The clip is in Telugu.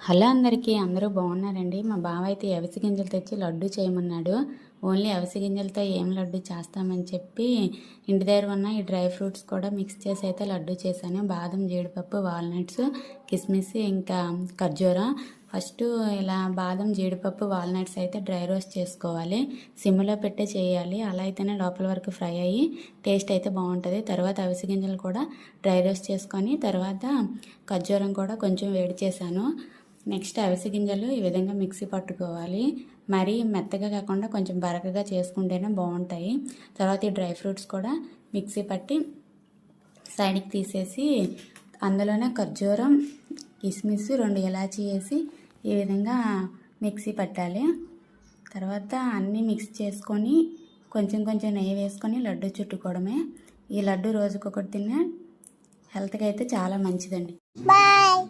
హలో అందరికీ, అందరూ బాగున్నారండి. మా బావ అయితే అవిసె గింజలు తెచ్చి లడ్డు చేయమన్నాడు. ఓన్లీ అవిసె గింజలతో ఏం లడ్డు చేస్తామని చెప్పి ఇంటి దగ్గర ఉన్న ఈ డ్రై ఫ్రూట్స్ కూడా మిక్స్ చేసి అయితే లడ్డు చేశాను. బాదం, జీడిపప్పు, వాల్నట్స్, కిస్మిస్, ఇంకా ఖర్జూరం. ఫస్ట్ ఇలా బాదం, జీడిపప్పు, వాల్నట్స్ అయితే డ్రై రోస్ట్ చేసుకోవాలి. సిమ్లో పెట్టే చేయాలి. అలా అయితేనే లోపల వరకు ఫ్రై అయ్యి టేస్ట్ అయితే బాగుంటుంది. తర్వాత అవిసె గింజలు కూడా డ్రై రోస్ట్ చేసుకొని తర్వాత ఖర్జూరం కూడా కొంచెం వేడి చేశాను. నెక్స్ట్ అవిసె గింజలు ఈ విధంగా మిక్సీ పట్టుకోవాలి. మరీ మెత్తగా కాకుండా కొంచెం బరకగా చేసుకుంటేనే బాగుంటాయి. తర్వాత ఈ డ్రై ఫ్రూట్స్ కూడా మిక్సీ పట్టి సైడ్కి తీసేసి అందులోనే ఖర్జూరం, కిస్మిస్, 2 ఇలాచీ వేసి ఈ విధంగా మిక్సీ పట్టాలి. తర్వాత అన్నీ మిక్స్ చేసుకొని కొంచెం కొంచెం నెయ్యి వేసుకొని లడ్డు చుట్టుకోవడమే. ఈ లడ్డు రోజుకొకటి తిన్నా హెల్త్కి అయితే చాలా మంచిదండి. బాయ్.